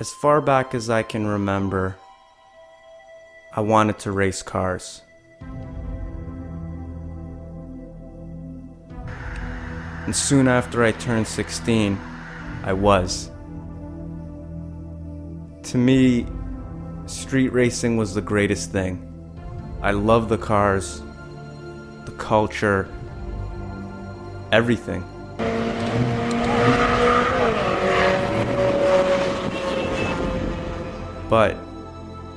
As far back as I can remember, I wanted to race cars. And soon after I turned 16, I was. To me, street racing was the greatest thing. I loved the cars, the culture, everything. But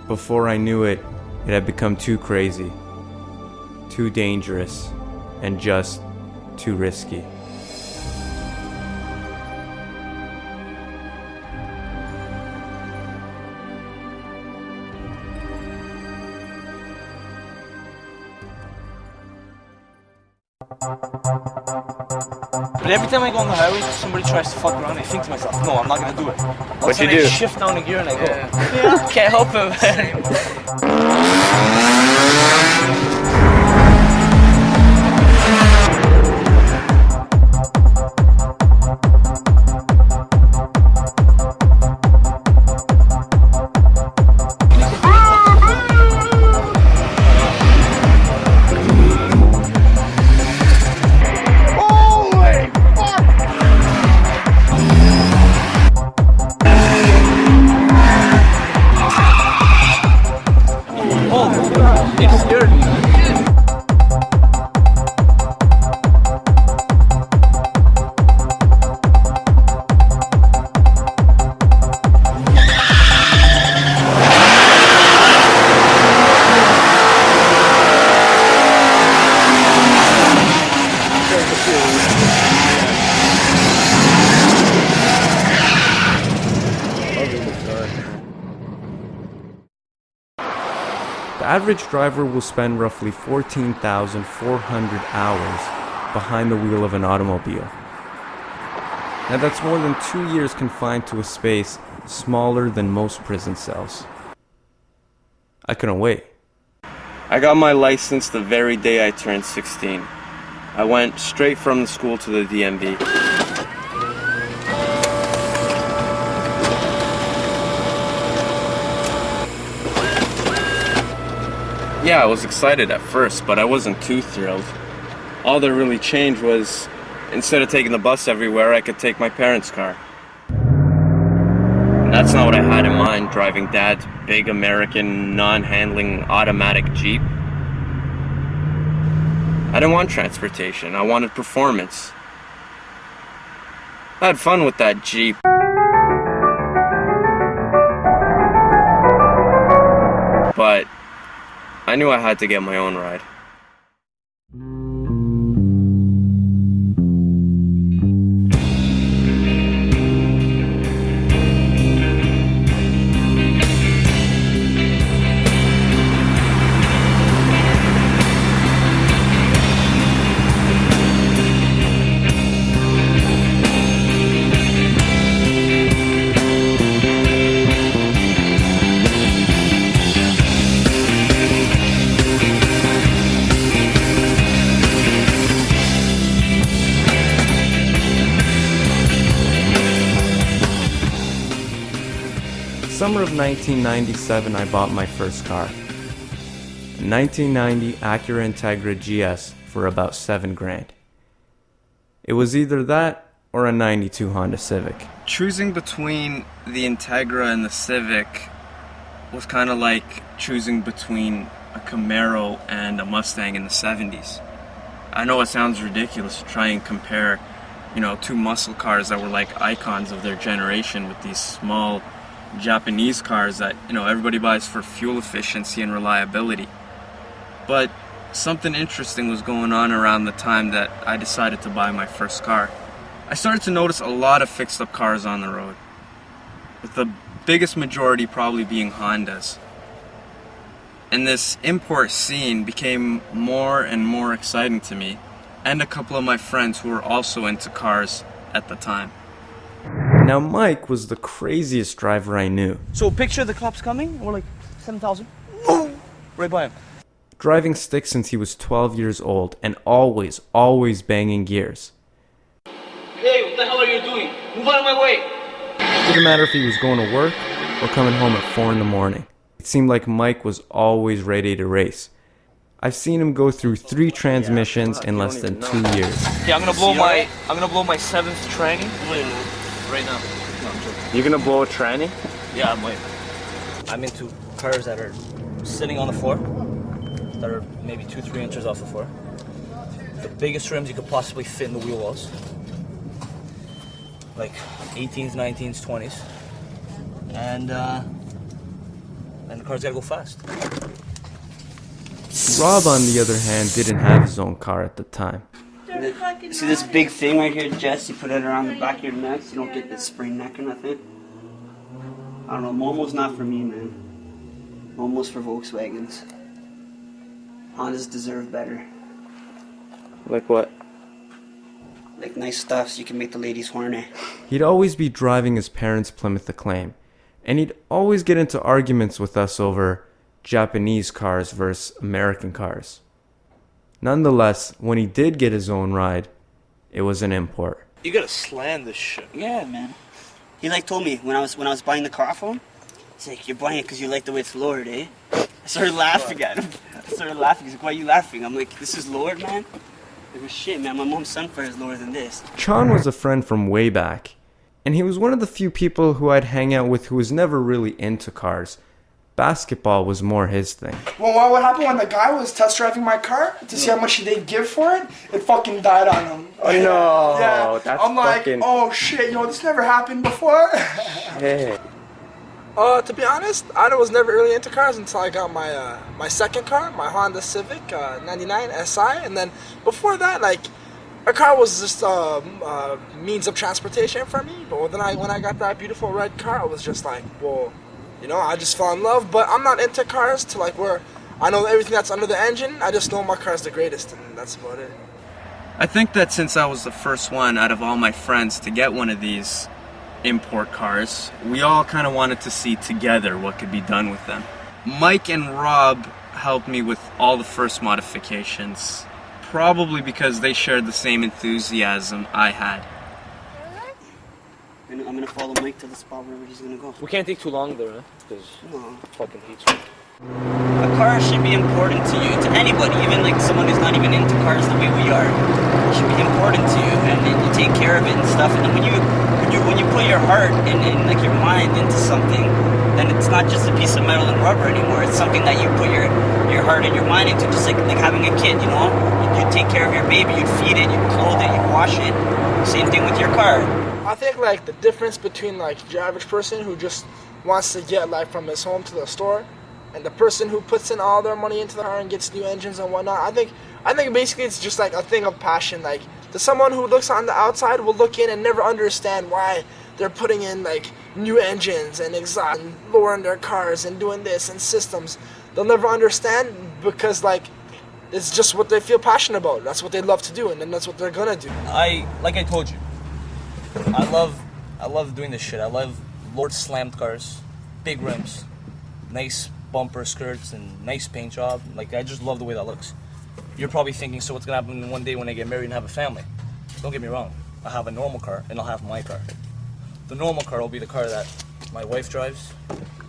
before I knew it, it had become too crazy, too dangerous, and just too risky. But every time I go on the highway, somebody tries to fuck around, I think to myself, no, I'm not gonna do it. What you do? I shift down a gear and I go. Yeah, can't help it, The average driver will spend roughly 14,400 hours behind the wheel of an automobile. Now that's more than 2 years confined to a space smaller than most prison cells. I couldn't wait. I got my license the very day I turned 16. I went straight from the school to the DMV. Yeah, I was excited at first, but I wasn't too thrilled. All that really changed was, instead of taking the bus everywhere, I could take my parents' car. And that's not what I had in mind, driving Dad's big American, non-handling automatic Jeep. I didn't want transportation, I wanted performance. I had fun with that Jeep. But I knew I had to get my own ride. Summer of 1997, I bought my first car. A 1990 Acura Integra GS for about $7,000. It was either that or a 92 Honda Civic. Choosing between the Integra and the Civic was kind of like choosing between a Camaro and a Mustang in the 70s. I know it sounds ridiculous to try and compare, two muscle cars that were like icons of their generation with these small Japanese cars that, everybody buys for fuel efficiency and reliability. But something interesting was going on around the time that I decided to buy my first car. I started to notice a lot of fixed up cars on the road, with the biggest majority probably being Hondas. And this import scene became more and more exciting to me, and a couple of my friends who were also into cars at the time. Now Mike was the craziest driver I knew. So picture the cops coming, we're like 7,000, right by him. Driving stick since he was 12 years old and always banging gears. Hey, what the hell are you doing? Move out of my way! Didn't matter if he was going to work or coming home at 4 in the morning. It seemed like Mike was always ready to race. I've seen him go through 3 transmissions in less than 2 years. Yeah, I'm gonna blow my 7th tranny right now. No, I'm joking. You're gonna blow a tranny? Yeah, I'm into cars that are sitting on the floor, that are maybe 2-3 inches off the floor. The biggest rims you could possibly fit in the wheel wells. Like 18s, 19s, 20s. And the car's gotta go fast. Rob, on the other hand, didn't have his own car at the time. See this big thing right here, Jess? You put it around the back of your neck so you don't get this sprained neck or nothing. I don't know, Momo's not for me, man. Momo's for Volkswagens. Hondas deserve better. Like what? Like nice stuff so you can make the ladies horny. He'd always be driving his parents' Plymouth Acclaim, and he'd always get into arguments with us over Japanese cars versus American cars. Nonetheless, when he did get his own ride, it was an import. You gotta slam this shit. Yeah, man. He like told me when I was buying the car for him, he's like, "You're buying it because you like the way it's lowered, eh?" I started laughing at him. He's like, "Why are you laughing?" I'm like, "This is lowered, man." Like, well, shit, man. My mom's Sunfire is lower than this. Chon was a friend from way back, and he was one of the few people who I'd hang out with who was never really into cars. Basketball was more his thing. Well, what happened when the guy was test driving my car to see how much they'd give for it? It fucking died on him. Oh no! Yeah, That's I'm like, fucking... oh shit, this never happened before. Hey. To be honest, I was never really into cars until I got my second car, my Honda Civic 99 SI, and then before that, like, a car was just a means of transportation for me. But when I got that beautiful red car, I was just like, well, I just fell in love. But I'm not into cars to like where I know everything that's under the engine. I just know my car's the greatest, and that's about it. I think that since I was the first one out of all my friends to get one of these import cars, we all kind of wanted to see together what could be done with them. Mike and Rob helped me with all the first modifications, probably because they shared the same enthusiasm I had. I'm gonna follow Mike to the spot wherever he's gonna go. We can't take too long there, huh? Because No. fucking heat's A car should be important to you, to anybody, even like someone who's not even into cars the way we are. It should be important to you, and then you take care of it and stuff. And then when you put your heart and like your mind into something, then it's not just a piece of metal and rubber anymore. It's something that you put your heart and your mind into, just like having a kid. You take care of your baby, you feed it, you clothe it, you wash it. Same thing with your car. I think like the difference between like your average person who just wants to get like from his home to the store, and the person who puts in all their money into the car and gets new engines and whatnot, I think basically it's just like a thing of passion. Like, to someone who looks on the outside will look in and never understand why they're putting in like new engines and exhaust and lowering their cars and doing this and systems. They'll never understand because like it's just what they feel passionate about. That's what they love to do, and then that's what they're gonna do. Like I told you, I love doing this shit. I love Lord slammed cars, big rims, nice bumper skirts, and nice paint job. Like, I just love the way that looks. You're probably thinking, so what's gonna happen one day when I get married and have a family? Don't get me wrong. I'll have a normal car, and I'll have my car. The normal car will be the car that my wife drives,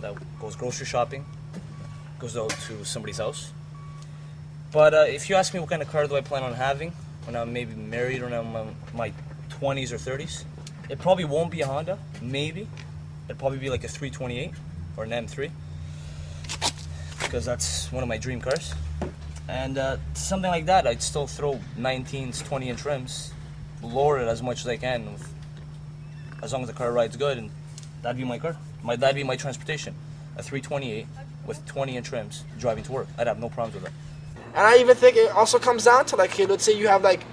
that goes grocery shopping, goes out to somebody's house. But if you ask me what kind of car do I plan on having when I'm maybe married or when I'm in my 20s or 30s, it probably won't be a Honda, maybe. It'd probably be like a 328 or an M3, because that's one of my dream cars. And something like that, I'd still throw 19s, 20-inch rims, lower it as much as I can, as long as the car rides good, and that'd be my car. That'd be my transportation. A 328 with 20-inch rims driving to work. I'd have no problems with that. And I even think it also comes down to like, okay, let's say you have like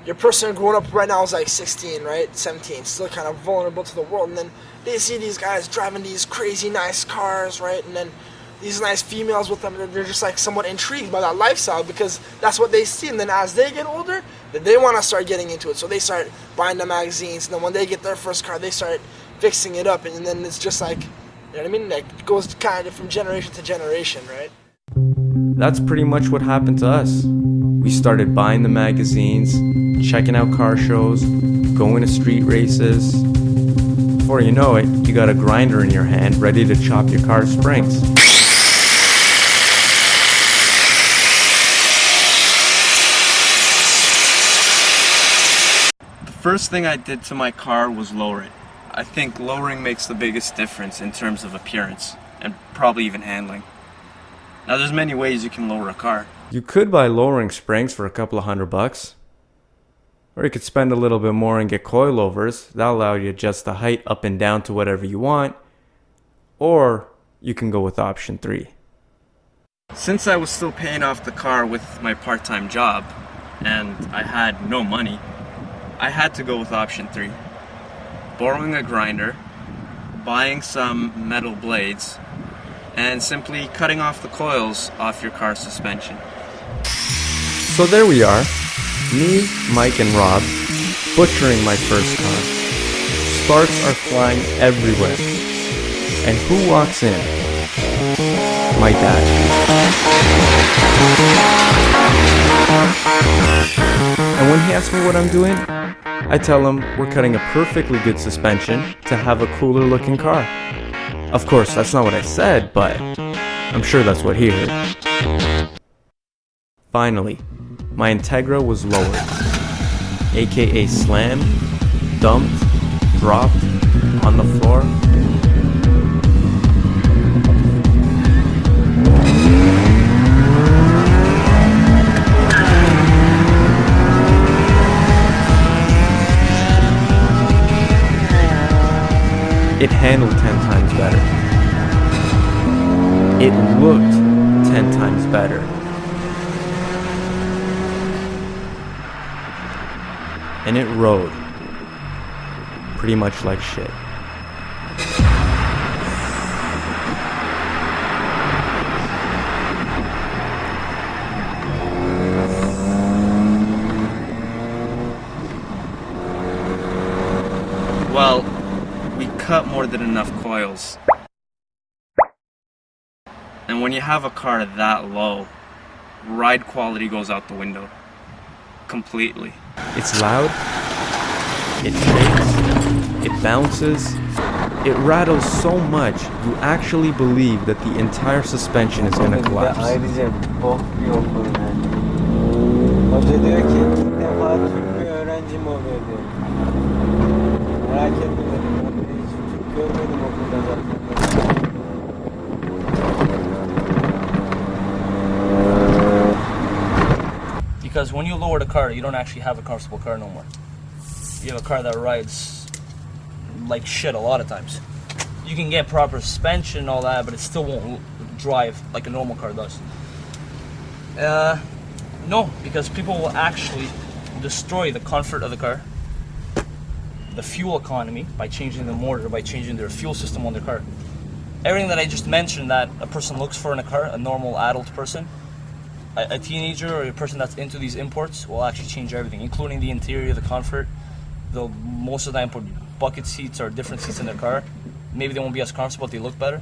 your person growing up right now is like 16, right? 17, still kind of vulnerable to the world, and then they see these guys driving these crazy nice cars, right? And then these nice females with them, they're just like somewhat intrigued by that lifestyle because that's what they see. And then as they get older, then they want to start getting into it. So they start buying the magazines, and then when they get their first car, they start fixing it up, and then it's just like, you know what I mean? Like, it goes kind of from generation to generation, right? That's pretty much what happened to us. We started buying the magazines, checking out car shows, going to street races. Before before you know it, you got a grinder in your hand ready to chop your car's springs. The first thing I did to my car was lower it. I think lowering makes the biggest difference in terms of appearance, and probably even handling. Now there's many ways you can lower a car. You could buy lowering springs for a couple of $100. Or you could spend a little bit more and get coilovers. That'll allow you to adjust the height up and down to whatever you want. Or you can go with option 3. Since I was still paying off the car with my part-time job, and I had no money, I had to go with option 3. Borrowing a grinder, buying some metal blades, and simply cutting off the coils off your car's suspension. So there we are, me, Mike, and Rob, butchering my first car. Sparks are flying everywhere. And who walks in? My dad. And when he asks me what I'm doing, I tell him we're cutting a perfectly good suspension to have a cooler looking car. Of course, that's not what I said, but I'm sure that's what he heard. Finally, my Integra was lowered, aka slammed, dumped, dropped, on the floor. It handled 10 times better. It looked 10 times better. And it rode pretty much like shit. Well, we cut more than enough coils. And when you have a car that low, ride quality goes out the window. Completely. It's loud, it shakes, it bounces, it rattles so much you actually believe that the entire suspension is gonna collapse. Ayrıca bok yok bunun. Hoca diyor ki ilk defa Türk bir öğrencim oluyor diyor. Merak etme dedim. Hiç Türk görmedim okulda zaten. Because when you lower the car, you don't actually have a comfortable car no more. You have a car that rides like shit a lot of times. You can get proper suspension and all that, but it still won't drive like a normal car does. No, because people will actually destroy the comfort of the car, the fuel economy, by changing the motor, by changing their fuel system on their car. Everything that I just mentioned that a person looks for in a car, a normal adult person, a teenager or a person that's into these imports will actually change everything, including the interior, the comfort. They'll most of the time put bucket seats or different seats in their car. Maybe they won't be as comfortable, but they look better.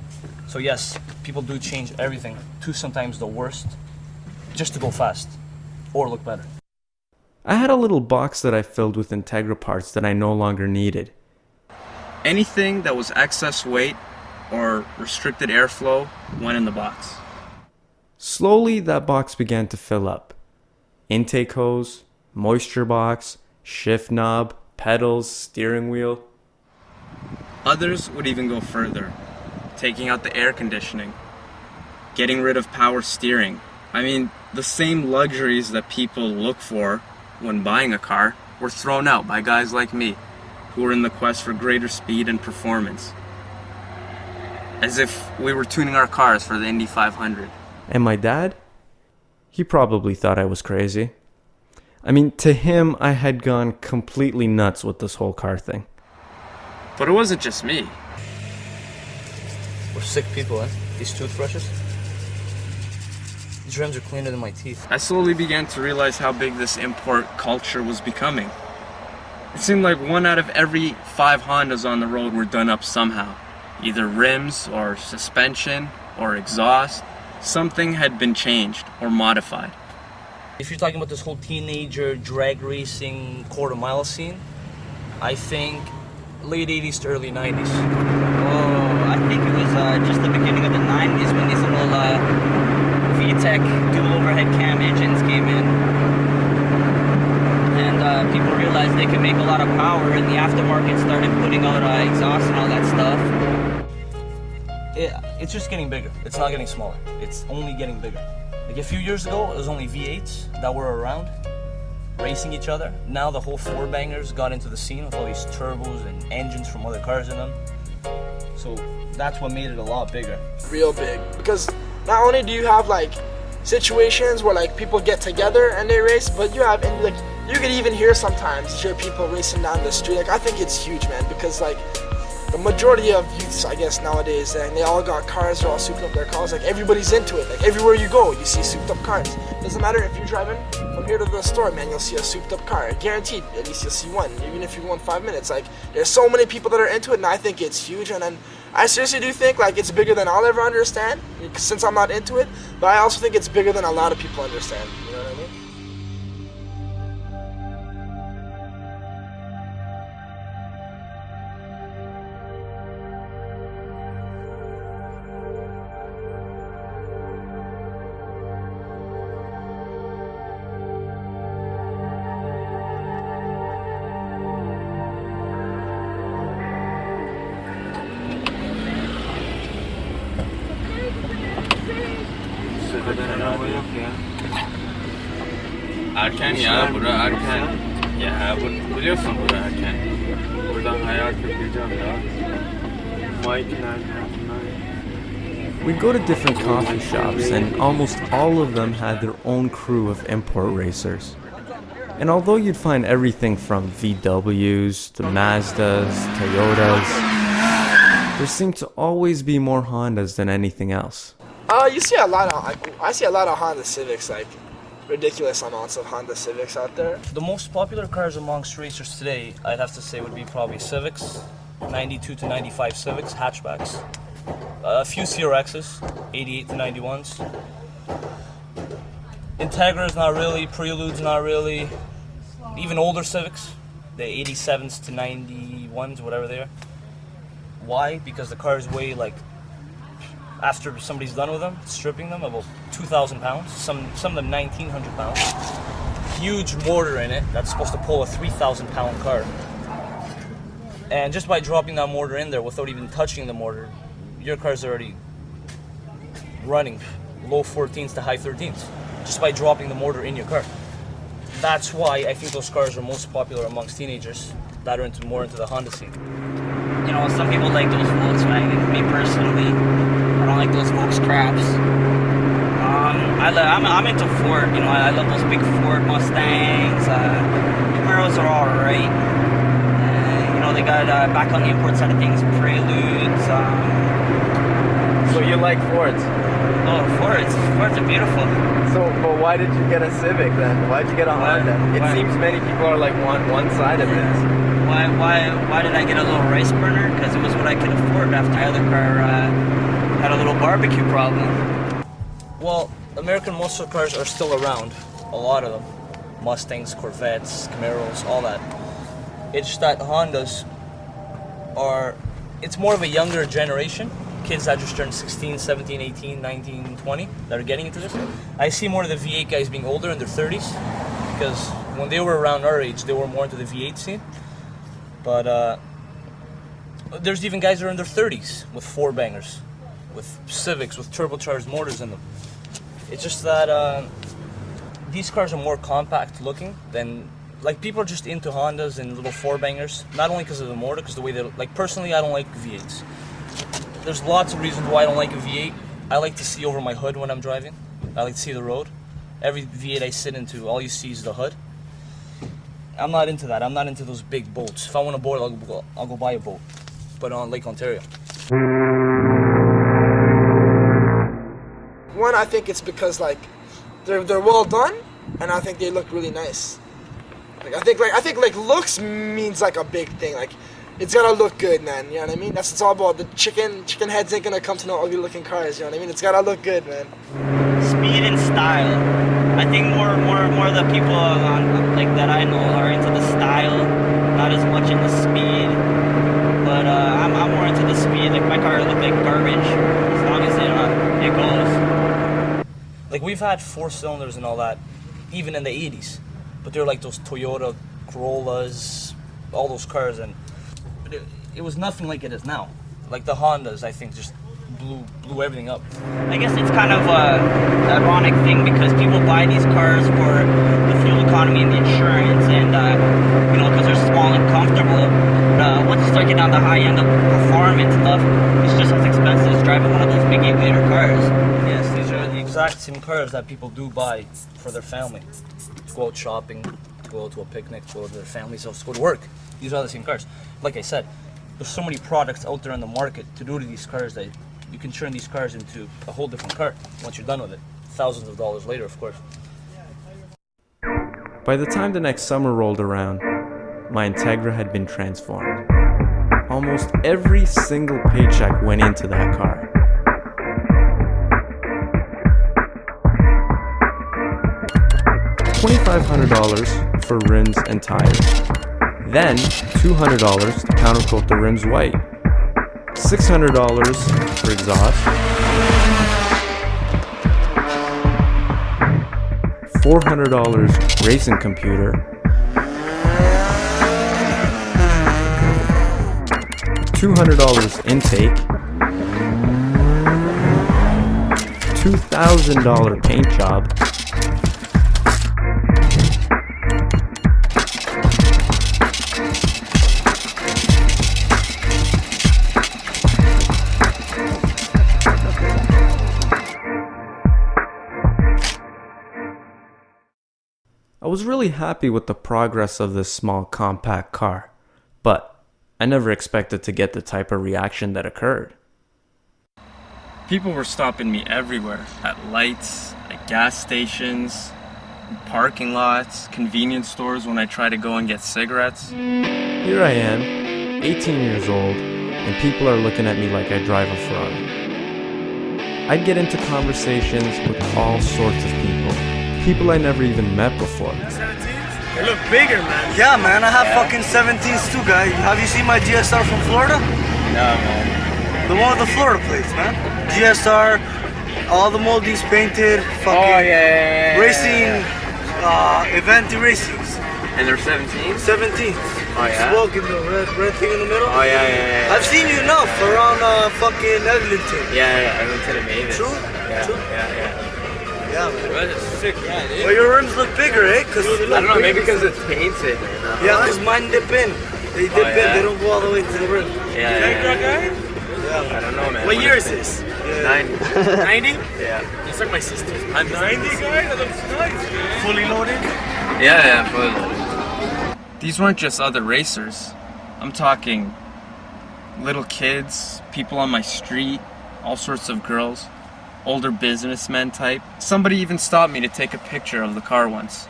So yes, people do change everything to sometimes the worst, just to go fast or look better. I had a little box that I filled with Integra parts that I no longer needed. Anything that was excess weight or restricted airflow went in the box. Slowly, that box began to fill up. Intake hose, moisture box, shift knob, pedals, steering wheel. Others would even go further, taking out the air conditioning, getting rid of power steering. I mean, the same luxuries that people look for when buying a car were thrown out by guys like me, who were in the quest for greater speed and performance. As if we were tuning our cars for the Indy 500. And my dad? He probably thought I was crazy. I mean, to him, I had gone completely nuts with this whole car thing. But it wasn't just me. We're sick people, eh? These toothbrushes? These rims are cleaner than my teeth. I slowly began to realize how big this import culture was becoming. It seemed like 1 out of every 5 Hondas on the road were done up somehow. Either rims or suspension or exhaust. Something had been changed or modified. If you're talking about this whole teenager drag racing quarter mile scene, I think late 80s to early 90s. Oh, I think it was just the beginning of the 90s when these little VTEC dual overhead cam engines came in. And people realized they could make a lot of power, and the aftermarket started putting out exhaust and all that stuff. It's just getting bigger. It's not getting smaller. It's only getting bigger. Like a few years ago, it was only V8s that were around, racing each other. Now the whole four bangers got into the scene with all these turbos and engines from other cars in them. So that's what made it a lot bigger. Real big. Because not only do you have like situations where like people get together and they race, but you have, and like you can even hear sometimes hear people racing down the street. Like I think it's huge, man, because like the majority of youths, I guess nowadays, and they all got cars, they're all souping up their cars. Like everybody's into it. Like everywhere you go, you see souped up cars. Doesn't matter if you're driving from here to the store, man, you'll see a souped up car. Guaranteed, at least you'll see one. Even if you go in 5 minutes, like there's so many people that are into it, and I think it's huge. And then I seriously do think like it's bigger than I'll ever understand, since I'm not into it. But I also think it's bigger than a lot of people understand. You know what I mean? Erken ya, bura erken. Ya biliyorsun bura erken. Buradan hayal kıracağım ya. We'd go to different coffee shops, and almost all of them had their own crew of import racers. And although you'd find everything from VWs to Mazdas, Toyotas, there seemed to always be more Hondas than anything else. You see a lot of, I see a lot of Honda Civics, like ridiculous amounts of Honda Civics out there. The most popular cars amongst racers today, I'd have to say, would be probably Civics, 92 to 95 Civics, hatchbacks. A few CRXs, 88 to 91s. Integras, not really. Preludes, not really. Even older Civics, the 87s to 91s, whatever they are. Why? Because the cars weigh like, after somebody's done with them, stripping them, about 2,000 pounds. Some of them 1,900 pounds. Huge motor in it that's supposed to pull a 3,000 pound car. And just by dropping that motor in there without even touching the motor, your car's already running low 14s to high 13s just by dropping the motor in your car. That's why I think those cars are most popular amongst teenagers that are more into the Honda scene. You know, some people like those Volkswagen. Me personally, I don't like those Volks craps. I'm into Ford. You know, I love those big Ford Mustangs. Camaros are all right. You know, they got back on the import side of things, Preludes. So you like Fords? Oh, Fords are beautiful. So, but why did you get a Civic then? Why did you get a Honda? It seems many people are like one side of this. Why did I get a little rice burner? Because it was what I could afford after my other car had a little barbecue problem. Well, American muscle cars are still around, a lot of them. Mustangs, Corvettes, Camaros, all that. It's just that Hondas are, it's more of a younger generation. Kids that just turned 16, 17, 18, 19, 20 that are getting into this. I see more of the V8 guys being older in their 30s because when they were around our age, they were more into the V8 scene. But there's even guys that are in their 30s with four bangers, with Civics, with turbocharged motors in them. It's just that these cars are more compact looking than, like, people are just into Hondas and little four bangers, not only because of the motor, because the way they, like, personally I don't like V8s. There's lots of reasons why I don't like a V8. I like to see over my hood when I'm driving. I like to see the road. Every V8 I sit into, all you see is the hood. I'm not into that. I'm not into those big boats. If I want a boat, I'll go buy a boat, but on Lake Ontario. One, I think it's because like they're well done, and I think they look really nice. Like I think looks means like a big thing. Like it's gotta look good, man. You know what I mean? That's what it's all about. The chicken heads ain't gonna come to no ugly looking cars. You know what I mean? It's gotta look good, man. Speed and style. I think more of the people like that I know are into the style, not as much in the speed. but I'm more into the speed. Like my car look like garbage as long as it goes. Like we've had 4 cylinders and all that, even in the 80s, but they're like those Toyota Corollas, all those cars, and it was nothing like it is now. Like the Hondas, I think, just blew everything up. I guess it's kind of an ironic thing because people buy these cars for the fuel economy and the insurance, and because they're small and comfortable. Once you start getting on the high end of performance stuff, it's just as expensive as driving one of those big 8-liter cars. Yes, these are the exact same cars that people do buy for their family. To go out shopping, to go to a picnic, to go to their families, to go to work. These are the same cars. Like I said, there's so many products out there in the market to do to these cars that you can turn these cars into a whole different car once you're done with it. Thousands of dollars later, of course. By the time the next summer rolled around, my Integra had been transformed. Almost every single paycheck went into that car. $2,500 for rims and tires. Then $200 to countercoat the rims white. $600 for exhaust. $400 racing computer. $200 intake. $2,000 paint job. I was really happy with the progress of this small compact car, but I never expected to get the type of reaction that occurred. People were stopping me everywhere, at lights, at gas stations, in parking lots, convenience stores when I tried to go and get cigarettes. Here I am, 18 years old, and people are looking at me like I drive a Ferrari. I'd get into conversations with all sorts of people I never even met before. They look bigger, man. Yeah, man, I have fucking 17s too, guy. Have you seen my GSR from Florida? No, man. The one with the Florida plates, man. GSR, all the moldies painted, fucking racing, Eventy racings. And they're 17s? 17s. Oh, yeah? Smoking the red thing in the middle. Oh, yeah. I've seen you enough around fucking Eglinton. Yeah, Eglinton and Mavis. True? Yeah, True? yeah. Yeah, man. That's sick, yeah, dude. Well, your rims look bigger, eh? I don't know, maybe because it's painted. Yeah, because mine dip in. They dip in, they don't go all the way to the rim. Yeah. Yeah. I don't know, man. What year is this? 90. 90? Yeah. It's like my sister's. I'm 90, guy? That looks nice. Fully loaded? Yeah, fully loaded. These weren't just other racers. I'm talking little kids, people on my street, all sorts of girls. Older businessmen type. Somebody even stopped me to take a picture of the car once.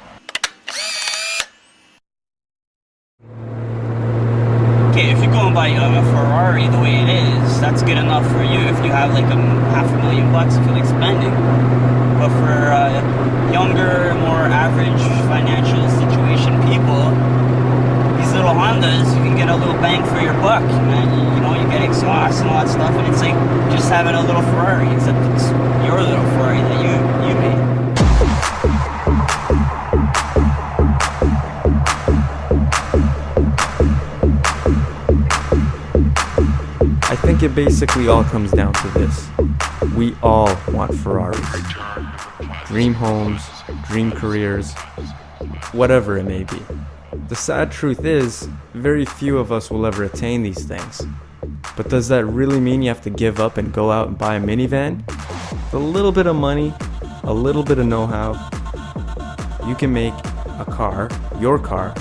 Okay, if you're going by a Ferrari the way it is, that's good enough for you if you have like $500,000 you feel like spending. But for younger, more average financial situation people, these little Hondas, you can get a little bang for your buck. You get exhaust and all that stuff, and it's like just having a little Ferrari, except it's your little Ferrari that you made. I think it basically all comes down to this. We all want Ferraris. Dream homes, dream careers, whatever it may be. The sad truth is, very few of us will ever attain these things. But does that really mean you have to give up and go out and buy a minivan? With a little bit of money, a little bit of know-how, you can make a car, your car,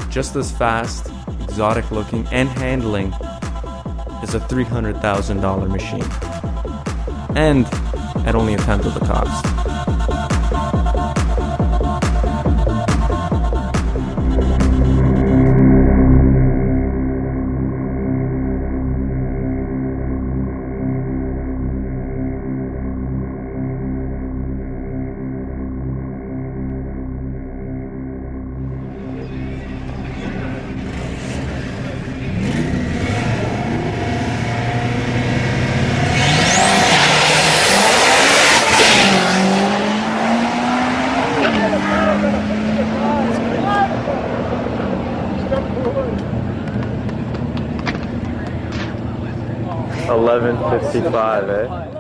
just as fast, exotic looking, and handling as a $300,000 machine. And at only a tenth of the cost. 11:55, eh?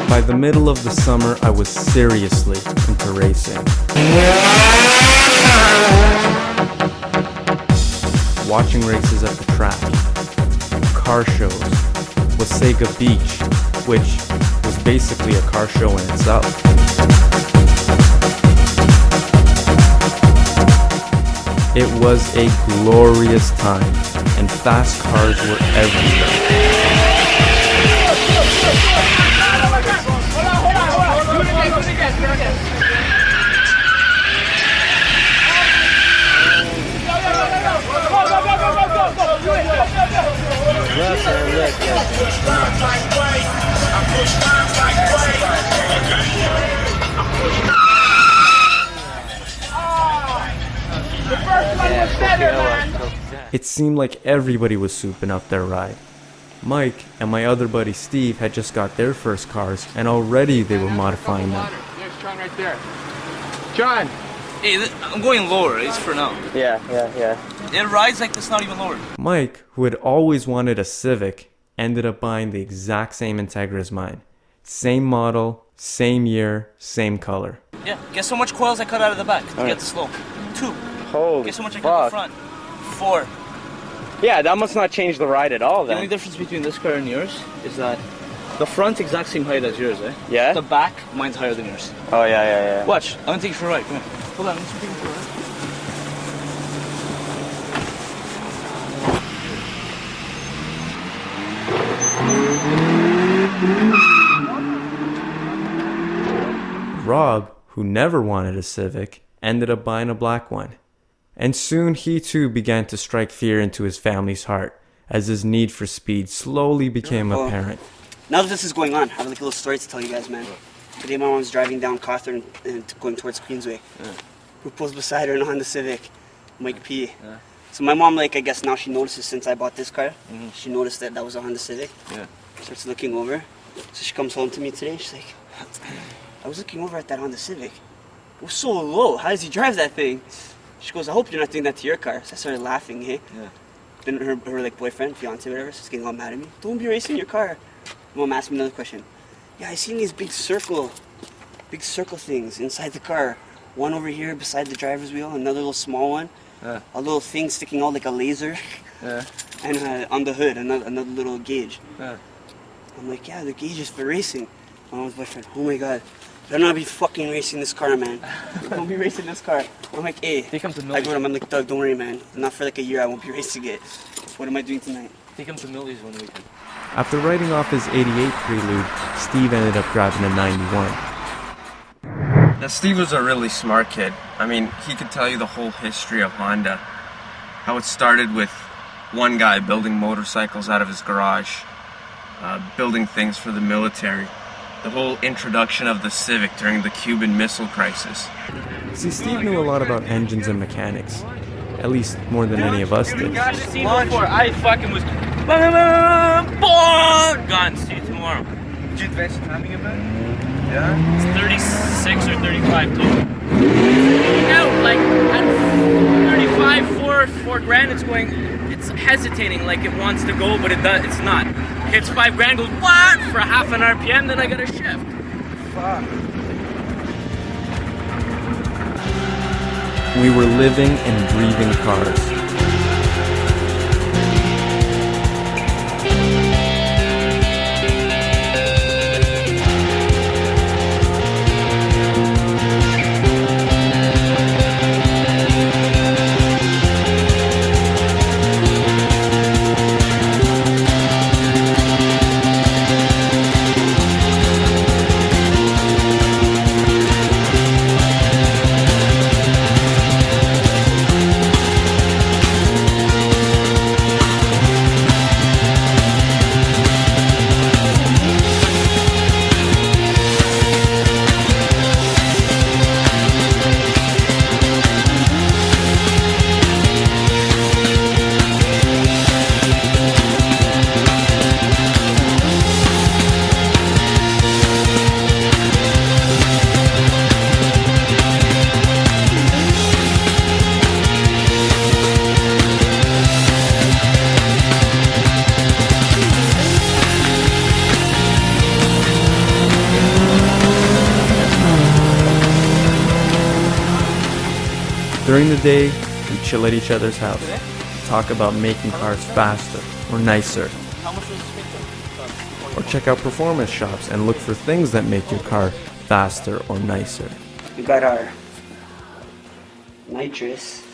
By the middle of the summer, I was seriously into racing. Watching races at the track, car shows, Wasaga Beach, which was basically a car show in itself. It was a glorious time, and fast cars were everywhere. It seemed like everybody was souping up their ride. Mike and my other buddy Steve had just got their first cars, and already they were modifying them. There's John right there. John! Hey, I'm going lower, at least for now. Yeah. It rides like this, not even lower. Mike, who had always wanted a Civic, ended up buying the exact same Integra as mine. Same model, same year, same color. Yeah, guess how much coils I cut out of the back to get the slow? 2. Holy Guess how much I cut in the front? 4. Yeah, that must not change the ride at all The only difference between this car and yours is that the front exact same height as yours, eh? Yeah? The back, mine's higher than yours. Oh, yeah. Watch, I'm gonna take you for a ride, come here. Hold on, let me take you for a ride. Rob, who never wanted a Civic, ended up buying a black one. And soon he too began to strike fear into his family's heart, as his need for speed slowly became apparent. Now that this is going on, I have like a little story to tell you guys, man. Today my mom's driving down Cawthorne and going towards Queensway. Who pulls beside her in a Honda Civic? Mike P. So my mom, like, I guess now she notices since I bought this car, she noticed that that was a Honda Civic. Starts looking over. So she comes home to me today, she's like, I was looking over at that Honda Civic. It was so low, how does he drive that thing? She goes, I hope you're not doing that to your car. So I started laughing, hey? Then her like boyfriend, fiance, whatever, starts getting all mad at me. Don't be racing your car. Mom asked me another question. Yeah, I seen these big circle things inside the car. One over here beside the driver's wheel, another little small one. A little thing sticking out like a laser. And on the hood, another little gauge. I'm like, yeah, the gauge is for racing. My mom's boyfriend, oh my god. Better not be fucking racing this car, man. Don't be racing this car. I'm like, hey. Take him to I Millie's. go to him, I'm like, Doug, don't worry, man. Not for like a year, I won't be racing it. What am I doing tonight? Take him to Millie's one weekend. After writing off his 88 Prelude, Steve ended up grabbing a 91. Now, Steve was a really smart kid. I mean, he could tell you the whole history of Honda. How it started with one guy building motorcycles out of his garage, building things for the military. The whole introduction of the Civic during the Cuban Missile Crisis. See, Steve knew a lot about engines and mechanics. At least more than any of us did. Gosh, seen before. I fucking was gone. See you tomorrow. Did you advance the timing a bit? Yeah? It's 36 or 35 too. No, like at 35, four grand, it's hesitating like it wants to go, but it's not. Hits 5 grand, goes what for half an RPM, then I gotta shift. Fuck. We were living and breathing cars. During the day, we chill at each other's house, talk about making cars faster or nicer, or check out performance shops and look for things that make your car faster or nicer. We got our nitrous.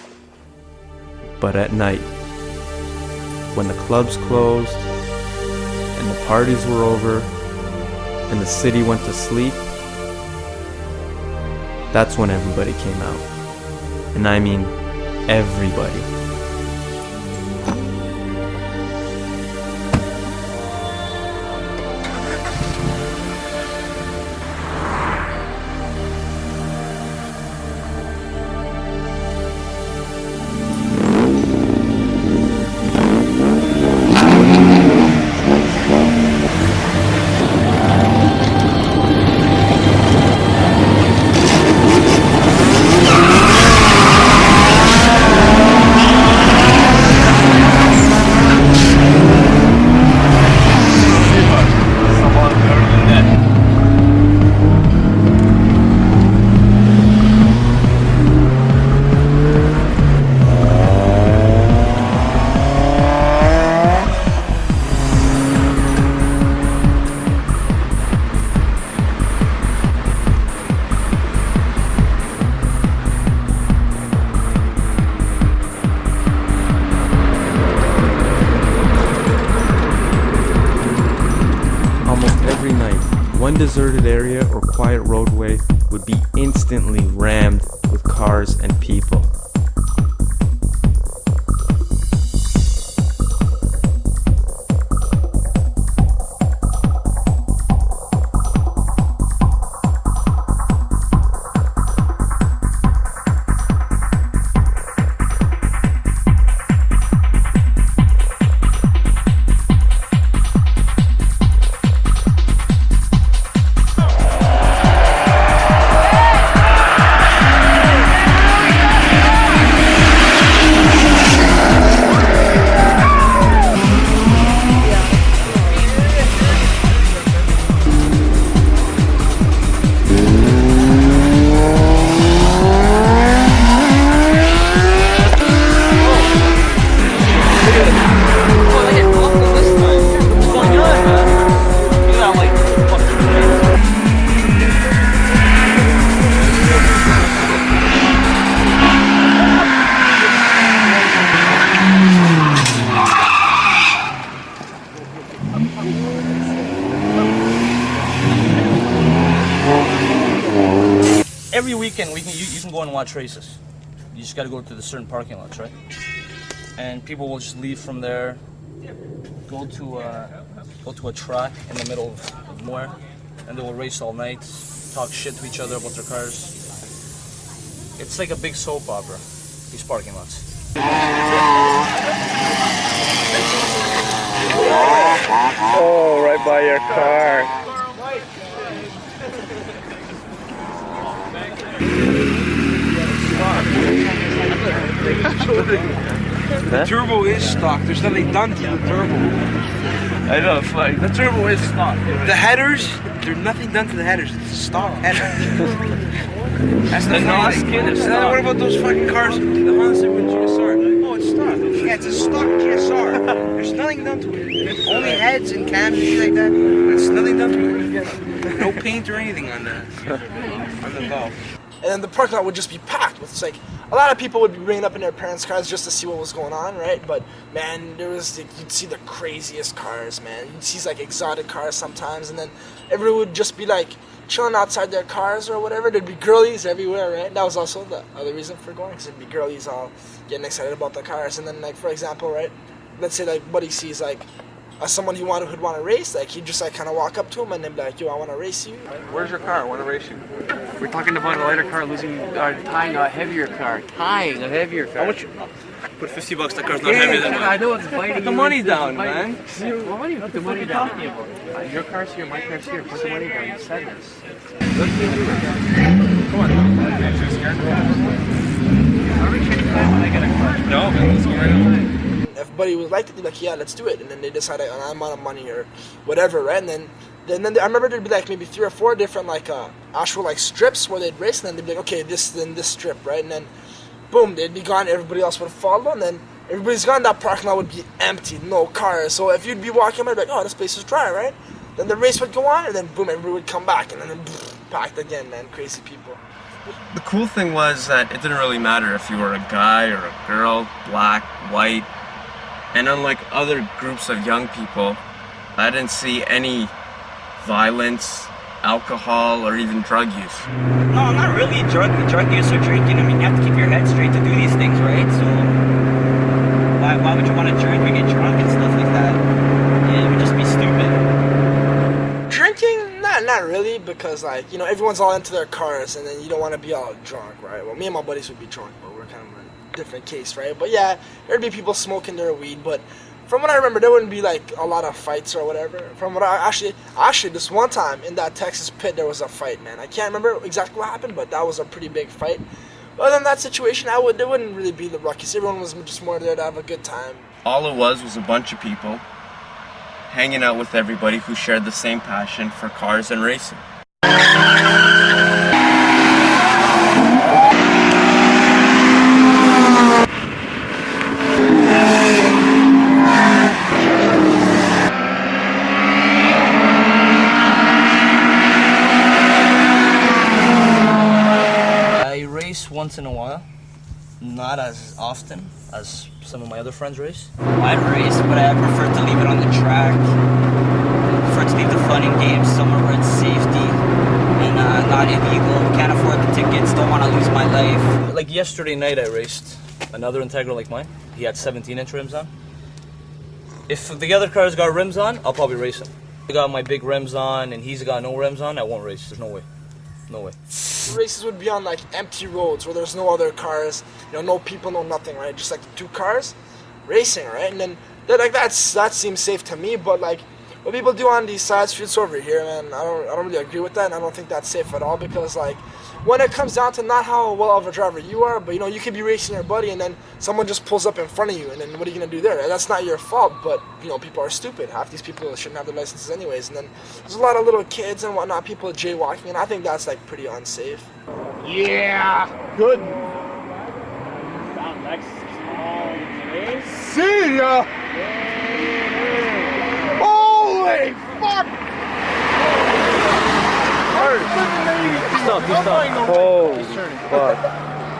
But at night, when the clubs closed and the parties were over and the city went to sleep, that's when everybody came out. And I mean everybody. One deserted area or quiet roadway would be instantly rammed with cars and people. Every weekend you can go and watch races. You just got to go to the certain parking lots, right? And people will just leave from there, go to a track in the middle of nowhere, and they will race all night, talk shit to each other about their cars. It's like a big soap opera, these parking lots. Oh, right by your car. The turbo is stock. There's nothing done to the turbo. I know, it's like, the turbo is stock. The headers, there's nothing done to the headers. It's a stock header. That's the non-skid is stock. What about those fucking cars? The Honda Civic GSR. Oh, it's stock. Yeah, it's a stock GSR. There's nothing done to it. Only heads and cams and shit like that. There's nothing done to it. No paint or anything on the valve. And then the parking lot would just be packed with, it's like, a lot of people would be bringing up in their parents' cars just to see what was going on, right? But man, you'd see the craziest cars, man. You'd see like exotic cars sometimes, and then everyone would just be like chilling outside their cars or whatever. There'd be girlies everywhere, right? That was also the other reason for going, because there'd be girlies all getting excited about the cars. And then, like, for example, right? Let's say like Buddy sees like someone who'd want to race, like he'd just like kind of walk up to him and then be like, "Yo, I want to race you." Where's your car? I want to race you. We're talking about a lighter car tying a heavier car. Tying a heavier car. How much? Put $50. That car's not heavier than mine. I know it's biting. Put the money down, man. What are you put the money down? Your car's here, my car's here. Put the money down. You said this. Come on. Are we changing that when I get a car? No, man. Let's go right now. If Buddy was like, they'd be like, "Yeah, let's do it." And then they decide an amount of money or whatever, right? And then I remember there'd be like maybe 3 or 4 different like actual like strips where they'd race, and then they'd be like, "Okay, this strip, right?" And then boom, they'd be gone, everybody else would follow, and then everybody's gone, that parking lot would be empty, no cars. So if you'd be walking by, like, oh, this place is dry, right? Then the race would go on, and then boom, everybody would come back, and then packed again, man, crazy people. The cool thing was that it didn't really matter if you were a guy or a girl, black, white, and unlike other groups of young people, I didn't see any violence, alcohol, or even drug use. No, not really drug use or drinking. I mean, you have to keep your head straight to do these things, right? So why would you want to drink or get drunk and stuff like that? Yeah, it would just be stupid. Drinking? Not really, because, like, you know, everyone's all into their cars, and then you don't want to be all drunk, right? Well, me and my buddies would be drunk, but we're kind of a different case, right? But yeah, there'd be people smoking their weed, but from what I remember, there wouldn't be, like, a lot of fights or whatever. From what I actually, this one time in that Texas pit, there was a fight, man. I can't remember exactly what happened, but that was a pretty big fight. But other than that situation, there wouldn't really be the ruckus. Everyone was just more there to have a good time. All it was a bunch of people hanging out with everybody who shared the same passion for cars and racing. I race once in a while, not as often as some of my other friends race. I'd race, but I prefer to leave it on the track. I prefer to leave the fun and games somewhere where it's safety and not illegal. Can't afford the tickets, don't want to lose my life. Like yesterday night, I raced another Integra like mine. He had 17-inch rims on. If the other cars got rims on, I'll probably race him. I got my big rims on and he's got no rims on, I won't race. There's no way. No way. Races would be on, like, empty roads where there's no other cars, you know, no people, no nothing, right? Just like 2 cars racing, right? And then that seems safe to me, but like what people do on these side streets over here, man, I don't really agree with that, and I don't think that's safe at all, because like when it comes down to not how well of a driver you are, but you know, you could be racing your buddy and then someone just pulls up in front of you, and then what are you gonna do there? That's not your fault, but you know, people are stupid. Half these people shouldn't have their licenses anyways, and then there's a lot of little kids and whatnot, people jaywalking, and I think that's like pretty unsafe. Yeah, good. See ya. Holy fuck! Stop. Holy fuck.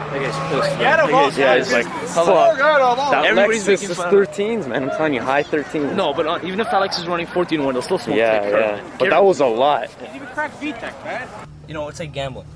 That guy's pissed. Yeah, he's like, fuck. Everybody's Lexus is 13s, man. I'm telling you, high 13s. No, but even if that Lexus is running 14-1, they'll still smoke. Yeah. But that was a lot. Didn't even crack VTEC, man. You know, it's like gambling.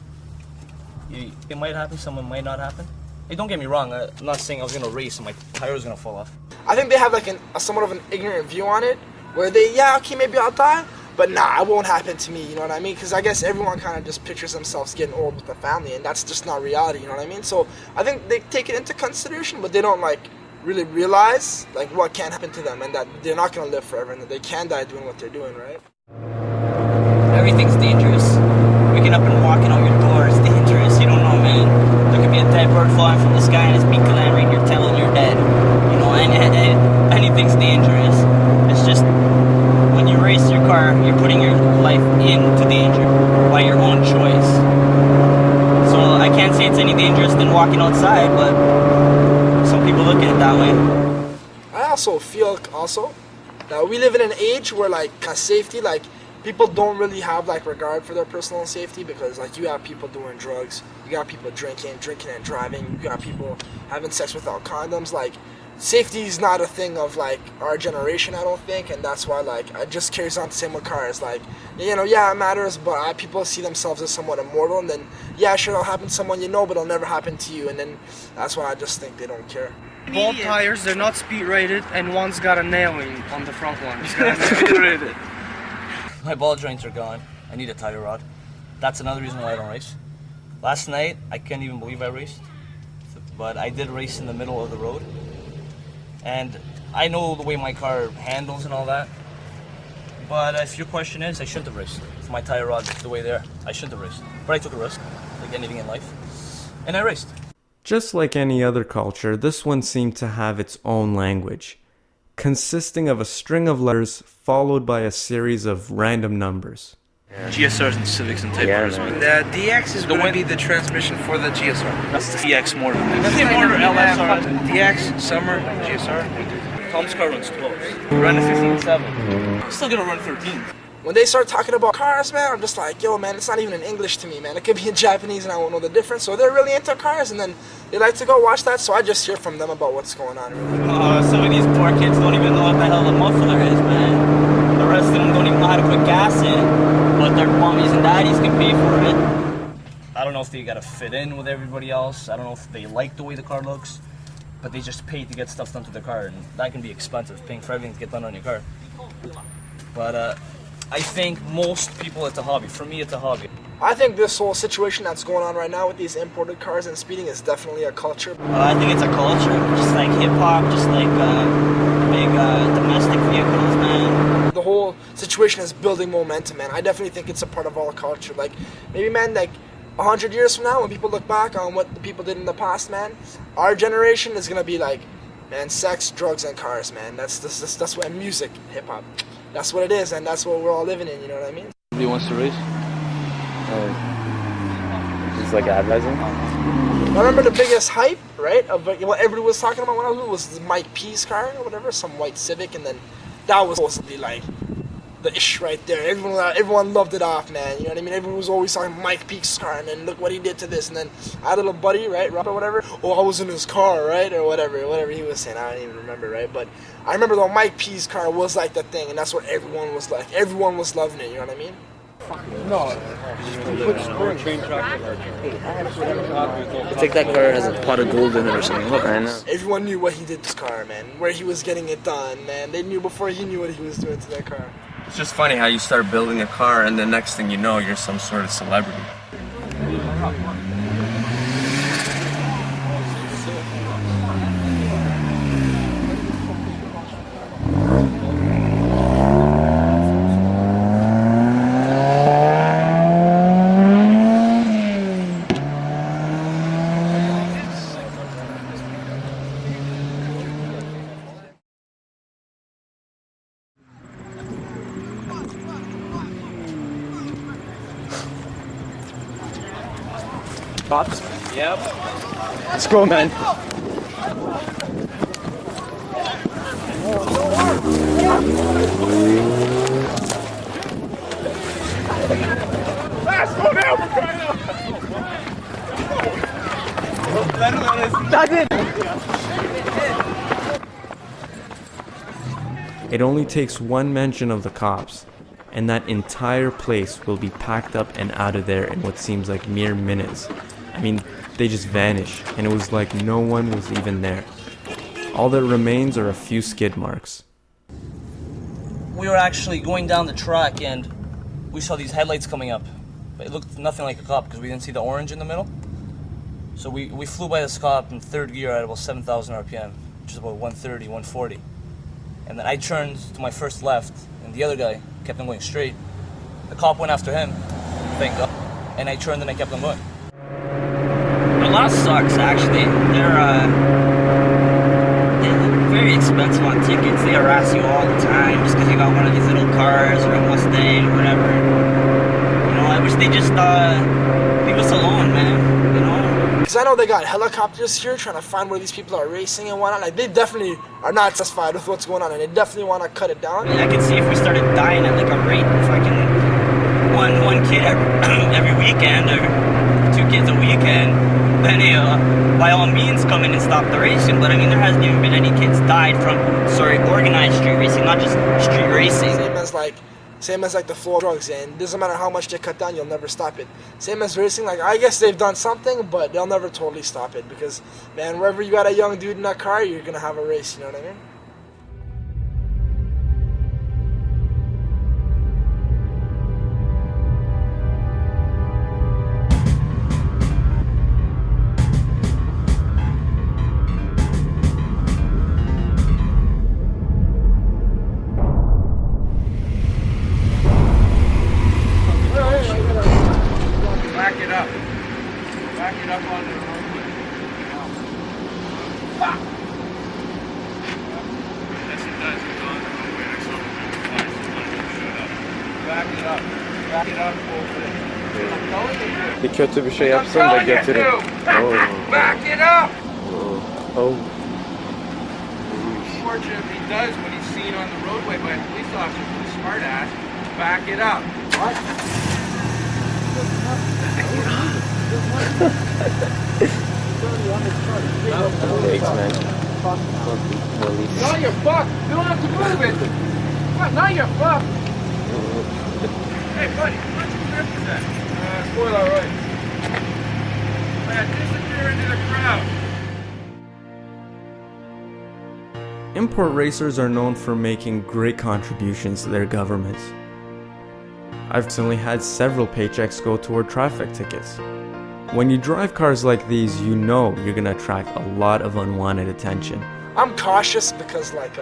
It might happen, someone might not happen. Hey, don't get me wrong, I'm not saying I was going to race and my tire was going to fall off. I think they have like a somewhat of an ignorant view on it, where okay, maybe I'll die, but nah, it won't happen to me, you know what I mean? Because I guess everyone kind of just pictures themselves getting old with a family, and that's just not reality, you know what I mean? So I think they take it into consideration, but they don't like really realize like what can happen to them, and that they're not going to live forever, and that they can die doing what they're doing, right? Everything's dangerous. Waking up and walking out your door is dangerous. You don't know, man. There could be a dead bird falling from the sky and it's beak clambering your tail and you're dead. You know, and anything's dangerous. It's just when you race your car, you're putting your life into danger by your own choice. So I can't say it's any dangerous than walking outside, but some people look at it that way. I also feel that we live in an age where like safety, like people don't really have like regard for their personal safety, because like you have people doing drugs, you got people drinking and driving, you got people having sex without condoms. Like safety is not a thing of like our generation, I don't think, and that's why like it just carries on the same with cars. Like, you know, yeah, it matters, but people see themselves as somewhat immortal, and then yeah, sure, it'll happen to someone you know, but it'll never happen to you, and then that's why I just think they don't care. Both tires, they're not speed rated, and one's got a nailing on the front one. It's got speed rated. My ball joints are gone. I need a tire rod. That's another reason why I don't race. Last night, I can't even believe I raced, but I did race in the middle of the road. And I know the way my car handles and all that, but if your question is, I shouldn't have raced. If my tire rod the way there, I shouldn't have raced. But I took a risk, like anything in life, and I raced. Just like any other culture, this one seemed to have its own language, consisting of a string of letters followed by a series of random numbers. GSRs and Civics and Type R's, man. The DX is going to win- be the transmission for the GSR. That's the DX more than this. LSR. DX, Summer, GSR. Tom's car runs 12. We ran a 15.7. Still gonna run 13. When they start talking about cars, man, I'm just like, yo, man, it's not even in English to me, man. It could be in Japanese and I won't know the difference. So they're really into cars, and then they like to go watch that, so I just hear from them about what's going on, really. Some of these poor kids don't even know what the hell a muffler is, man. The rest of them don't even know how to put gas in, but their mommies and daddies can pay for it. I don't know if they gotta fit in with everybody else. I don't know if they like the way the car looks, but they just pay to get stuff done to their car, and that can be expensive, paying for everything to get done on your car. But I think most people, it's a hobby. For me, it's a hobby. I think this whole situation that's going on right now with these imported cars and speeding is definitely a culture. I think it's a culture, just like hip-hop, just like big domestic vehicles, man. The whole situation is building momentum, man. I definitely think it's a part of our culture. Like, maybe, man, like 100 years from now, when people look back on what the people did in the past, man, our generation is gonna be like, man, sex, drugs, and cars, man. That's what music, hip-hop. That's what it is, and that's what we're all living in, you know what I mean? Nobody wants to race? Just like advertising. I remember the biggest hype, right, of what everybody was talking about when I was Mike P's car or whatever, some white Civic, and then that was supposed to be like the ish right there. Everyone loved it off, man. You know what I mean? Everyone was always talking Mike P's car, and then look what he did to this, and then I had a little buddy, right, Rob or whatever. Oh, I was in his car, right, or whatever he was saying. I don't even remember, right, but I remember though Mike P's car was like the thing, and that's what everyone was like. Everyone was loving it. You know what I mean? I think that car has a pot of gold in it or something. Look, I know. Everyone knew what he did to his car, man. Where he was getting it done, man. They knew before he knew what he was doing to that car. It's just funny how you start building a car and the next thing you know, you're some sort of celebrity. Pops? Yep. Let's go, man. It only takes one mention of the cops, and that entire place will be packed up and out of there in what seems like mere minutes. I mean, they just vanish, and it was like no one was even there. All that remains are a few skid marks. We were actually going down the track and we saw these headlights coming up. But it looked nothing like a cop because we didn't see the orange in the middle. So we flew by this cop in third gear at about 7,000 RPM, which is about 130, 140. And then I turned to my first left, and the other guy kept on going straight. The cop went after him, thank God, and I turned and I kept on going. The lot sucks, actually. They're very expensive on tickets. They harass you all the time just because you got one of these little cars or a Mustang or whatever. You know, I wish they just leave us alone, man. You know? Because I know they got helicopters here trying to find where these people are racing and whatnot. Like, they definitely are not satisfied with what's going on, and they definitely want to cut it down. I could see if we started dying at like a rate, if I can one kid every weekend or 2 kids a weekend, then by all means come in and stop the racing. But I mean, there hasn't even been any kids died from organized street racing, not just street racing. Same as like the flow of drugs, and it doesn't matter how much they cut down, you'll never stop it. Same as racing, like I guess they've done something, but they'll never totally stop it because, man, wherever you got a young dude in that car, you're gonna have a race. You know what I mean? Back it up on the road. Yes, it does. It's on the roadway. I saw it. Back it up. Bir kötü bir şey yapsın da götürün. Back it up! Oh. Unfortunately, he does when he's seen on the roadway by a police officer with a smart ass. Back it up. What? Thanks, man. Now you're fucked. You don't have to move it. What? Now you're fucked. Hey, buddy, what's the grip is that? Spoiler, right. Man, disappear into the crowd. Import racers are known for making great contributions to their governments. I've recently had several paychecks go toward traffic tickets. When you drive cars like these, you know you're gonna attract a lot of unwanted attention. I'm cautious because like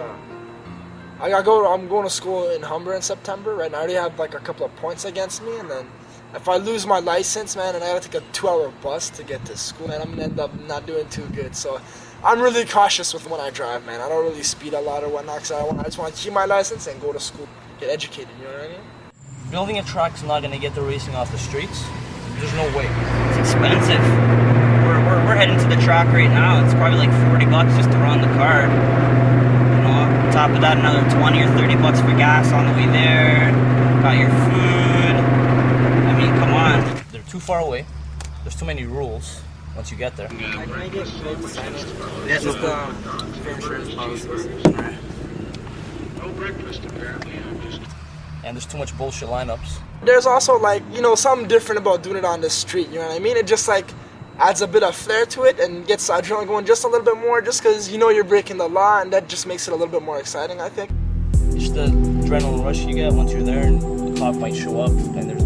I'm going to school in Humber in September, right? And I already have like a couple of points against me, and then if I lose my license, man, and I gotta take a 2-hour bus to get to school, man, I'm gonna end up not doing too good. So I'm really cautious with when I drive, man. I don't really speed a lot or whatnot, because I just want to keep my license and go to school, get educated, you know what I mean? Building a track's not gonna get the racing off the streets. There's no way. It's expensive. We're heading to the track right now. It's probably like $40 just to run the car. You know, on top of that, another 20 or $30 for gas on the way there. Got your food. I mean, come on. They're too far away. There's too many rules once you get there. Yes, it's for insurance policies. No breakfast, apparently. And there's too much bullshit lineups. There's also like, you know, something different about doing it on the street, you know what I mean? It just like adds a bit of flair to it and gets the adrenaline going just a little bit more, just because you know you're breaking the law, and that just makes it a little bit more exciting, I think. Just the adrenaline rush you get once you're there, and the cop might show up, and there's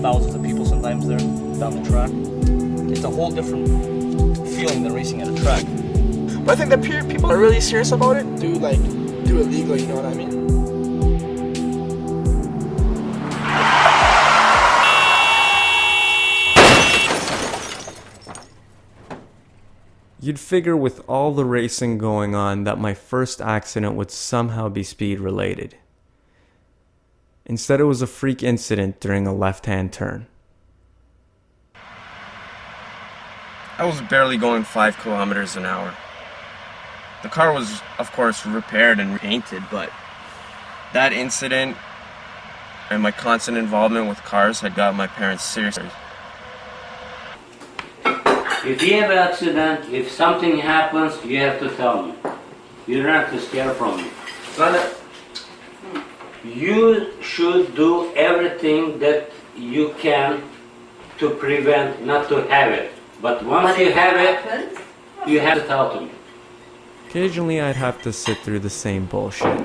thousands of people sometimes there down the track. It's a whole different feeling than racing at a track. But I think that people are really serious about it, do it legally, you know what I mean? You'd figure with all the racing going on that my first accident would somehow be speed related. Instead, it was a freak incident during a left-hand turn. I was barely going 5 kilometers an hour. The car was, of course, repaired and painted, but that incident and my constant involvement with cars had got my parents seriously. If you have an accident, if something happens, you have to tell me. You don't have to scare from me. You should do everything that you can to prevent, not to have it. But once you have it, you have to tell to me. Occasionally, I'd have to sit through the same bullshit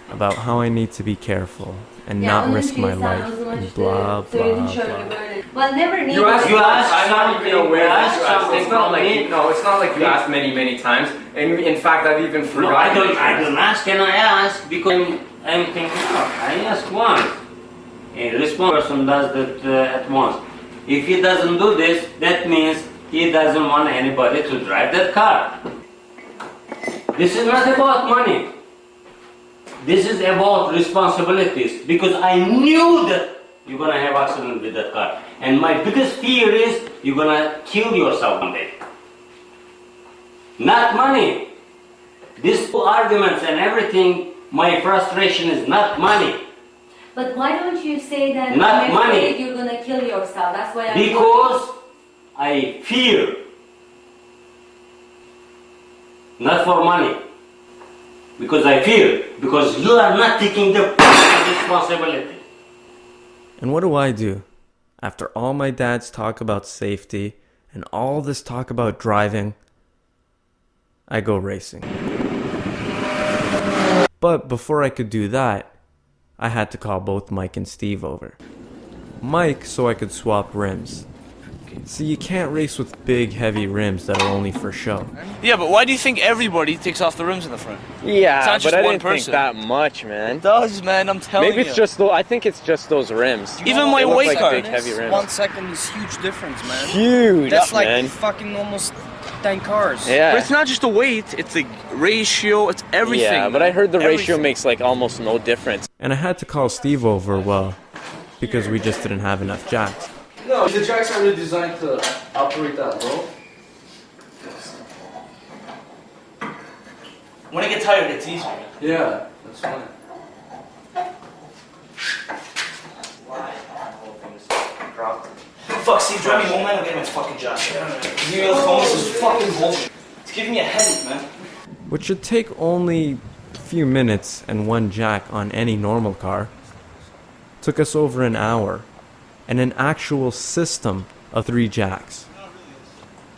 about how I need to be careful and not risk my life and blah, blah, blah. Well, never need. You asked something. You asked something from me. No, it's not like you asked many times. And in fact, I've even forgotten. No, I don't ask, and I ask because I'm thinking, I ask once. A responsible person does that at once. If he doesn't do this, that means he doesn't want anybody to drive that car. This is not about money. This is about responsibilities, because I knew that you're gonna have accident with that car. And my biggest fear is you're gonna kill yourself one day. Not money. These arguments and everything, my frustration is not money. But why don't you say that Not you're afraid money. you're gonna kill yourself? That's why I'm Because I fear. Not for money. Because I fear. Because you are not taking the responsibility. And what do I do? After all my dad's talk about safety and all this talk about driving, I go racing. But before I could do that, I had to call both Mike and Steve over. Mike so I could swap rims. See, you can't race with big, heavy rims that are only for show. Yeah, but why do you think everybody takes off the rims in the front? Yeah, It's not just but I one didn't person. think that much, man. It does, man. I'm telling you. Maybe it's just I think it's just those rims. Even my They look white like car. big, heavy rims. 1 second is huge difference, man. Huge, That's like man. fucking almost 10 cars. Yeah. But it's not just the weight, it's the ratio, it's everything. Yeah, but I heard the ratio Everything. makes like almost no difference. And I had to call Steve over, well, because we just didn't have enough jacks. No, the jacks are really designed to operate that low. When I get tired, it's easier. Yeah, that's fine. Fuck, Steve, drive me home, man. I'm getting my fucking jack. Leave me alone. This is fucking bullshit. It's giving me a headache, man. Which should take only a few minutes and one jack on any normal car. Took us over an hour, and an actual system of 3 jacks.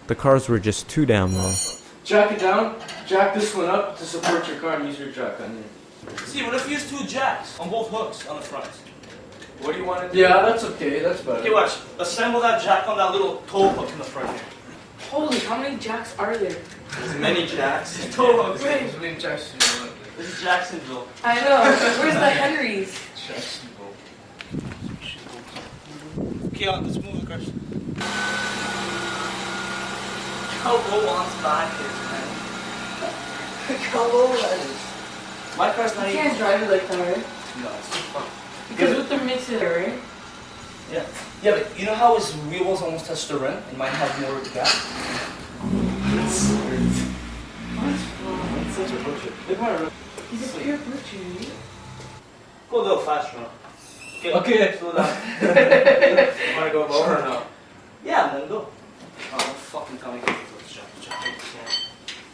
The cars were just too damn low. Jack it down, jack this one up to support your car and use your jack on here. See, what if you use 2 jacks on both hooks on the front? What do you want to do? Yeah, that's okay, that's better. Okay, watch. Assemble that jack on that little toe hook in the front here. Holy, how many jacks are there? There's many jacks. Toe hooks. Wait. This is Jacksonville. I know. Where's the Henrys? Jacksonville. Okay, let's move the cars. How low On's back is, man. Look how low that is. My car's not You even... can't drive it like that, right? No, it's too fun. Because with the mix it, right? Yeah. Yeah, but you know how his wheels almost touch the rim and mine have more gap? It's weird. That's such a bullshit. Look at my rim. He's a pure butcher, right? Go a little faster now. Okay. Slow down. You wanna go lower or no? Yeah, then go. Oh, don't fucking tell me.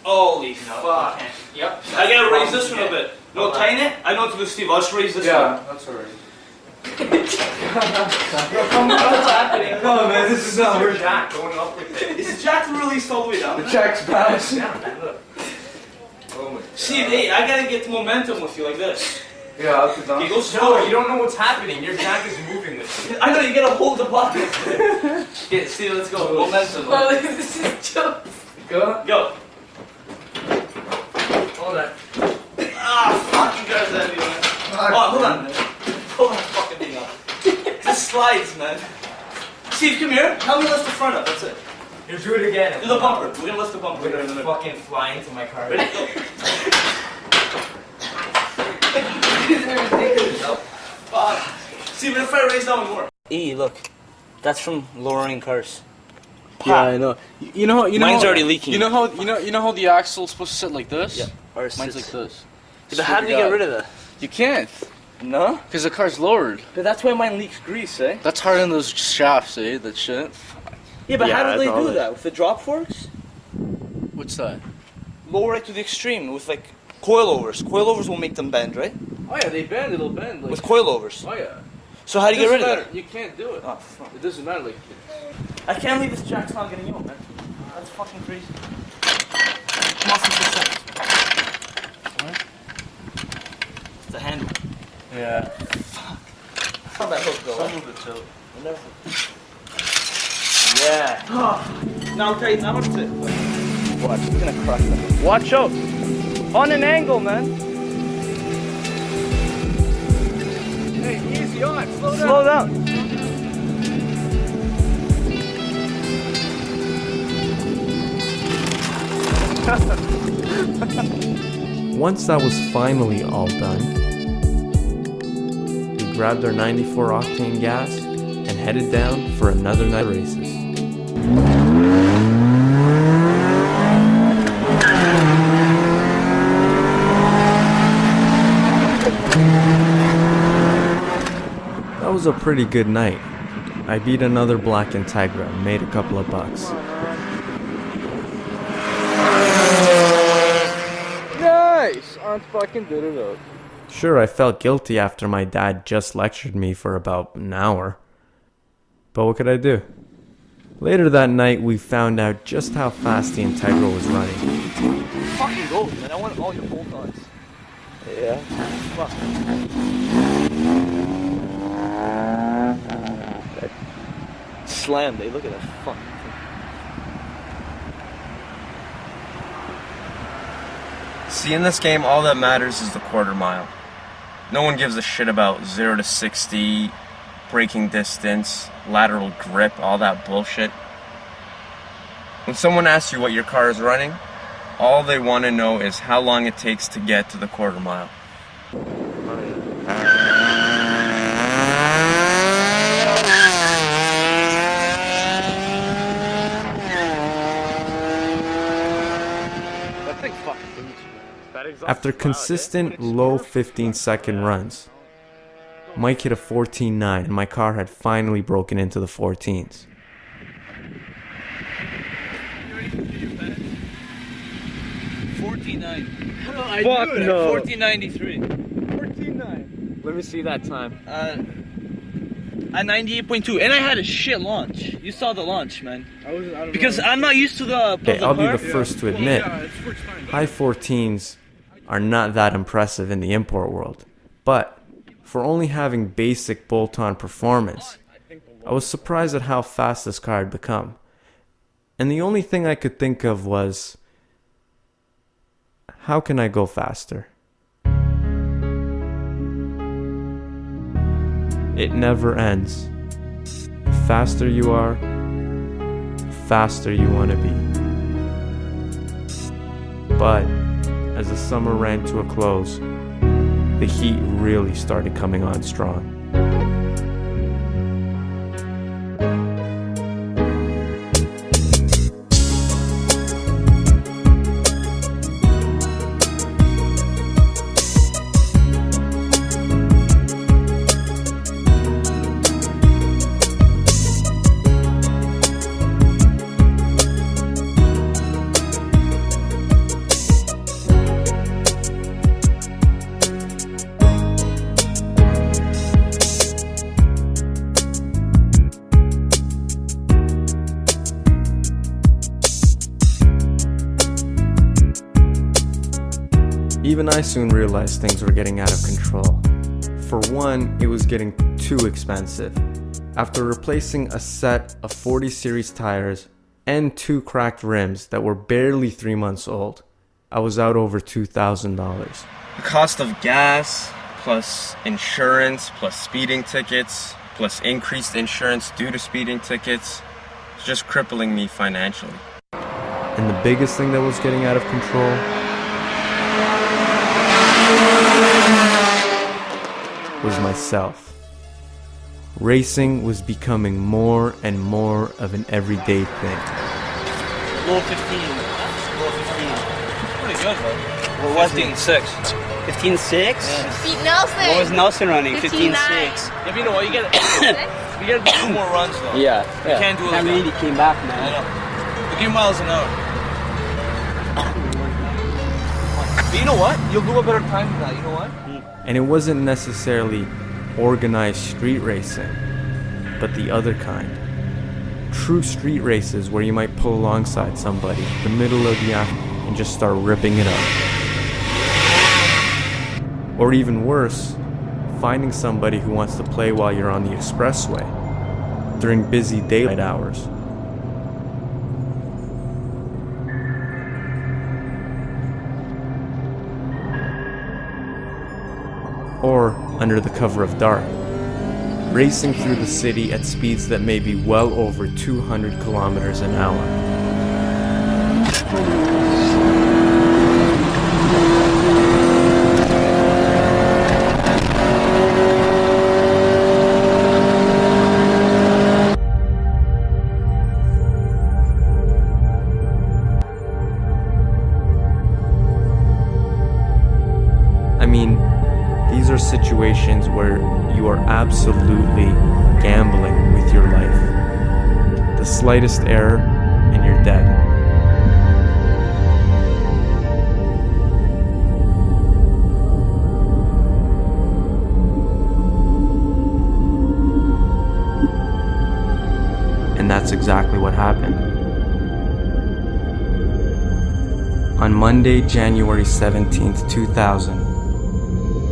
Holy fuck. Yep. I gotta raise this one a bit. No, tighten it. I know what to do, Steve. I'll just raise this one. Yeah, that's alright. What's happening? No, man, this is not your jack going up with it. Is the jack released all the way down? The jack's bouncing. Yeah, man, look. Oh my. Steve, hey, I gotta get the momentum with you like this. Yeah, up and down. Okay, go slower. No, you don't know what's happening. Your jack is moving with you. I know, you gotta hold the block. Okay, Steve, let's go. Momentum. Oh, this is jokes. Go. Go. Hold that. Ah, fuck, you guys are heavy, man. Oh, hold on, man. Hold on, fucking thing up. This slides, man. Steve, come here. Help me lift the front up. That's it. You do it again. Do the bumper. We're gonna lift the bumper. We're gonna fucking fly into my car. Ready? Go. Fuck. Steve, if I raise that one more. E, look. That's from lowering cars. Yeah, I know. You know. Mine's already leaking. You know how the axle's supposed to sit like this? Yeah. Mine's like this. But how do we get rid of that? You can't. No? Because the car's lowered. But that's why mine leaks grease, eh? That's hard in those shafts, eh? That shit. Yeah, but how do they do it. that? With the drop forks? What's that? Lower it to the extreme with like coilovers. Coilovers will make them bend, right? Oh yeah, they bend. It'll bend. Like, with coilovers. Oh yeah. So how do you get rid of that? You can't do it. Oh, fuck. It doesn't matter. Like. I can't leave this jack's not getting you, man. That's fucking crazy. Come on, 6 seconds. What? It's a handle. Yeah. Fuck. How'd that hook go? I'll move it too. Yeah. Now tighten up it. Watch, we're gonna crush that. Watch out. On an angle, man. Hey, easy on. Slow down. Once that was finally all done, we grabbed our 94 octane gas and headed down for another night of races. That was a pretty good night. I beat another Black Integra and made a couple of bucks. Nice! Aunt fucking did it up. Sure, I felt guilty after my dad just lectured me for about an hour. But what could I do? Later that night, we found out just how fast the Integra was running. Fucking go, man. I want all your bolt-ons. Yeah. Fuck. Slammed, eh? Look at that fucking thing. See, in this game, all that matters is the quarter mile. No one gives a shit about 0 to 60, braking distance, lateral grip, all that bullshit. When someone asks you what your car is running, all they want to know is how long it takes to get to the quarter mile. After consistent low 15-second runs, Mike hit a 14.9 and my car had finally broken into the 14s. Fuck no. 1493. 14.9. Let me see that time. At 98.2, and I had a shit launch. You saw the launch, man. Because I'm not used to the. Okay, I'll be the first to admit, high 14s are not that impressive in the import world. But for only having basic bolt-on performance, I was surprised at how fast this car had become. And the only thing I could think of was, how can I go faster? It never ends. The faster you are, the faster you want to be. But as the summer ran to a close, the heat really started coming on strong. Even I soon realized things were getting out of control. For one, it was getting too expensive. After replacing a set of 40 series tires and 2 cracked rims that were barely 3 months old, I was out over $2,000. The cost of gas, plus insurance, plus speeding tickets, plus increased insurance due to speeding tickets, is just crippling me financially. And the biggest thing that was getting out of control was myself. Racing was becoming more and more of an everyday thing. Low 15. Pretty good, though. What was 15.6. 15.6? Beat Nelson. What was Nelson running? 15.9. 15.6. Yeah, but you know what? You gotta do 2 more runs, though. Yeah. You can't do it like He came back, I man. know. Look at miles an hour. But you know what? You'll do a better time than that. You know what? And it wasn't necessarily organized street racing, but the other kind. True street races where you might pull alongside somebody in the middle of the afternoon and just start ripping it up. Or even worse, finding somebody who wants to play while you're on the expressway during busy daylight hours. Or under the cover of dark, racing through the city at speeds that may be well over 200 kilometers an hour. I mean, these are situations where you are absolutely gambling with your life. The slightest error and you're dead. And that's exactly what happened. On Monday, January 17th, 2000,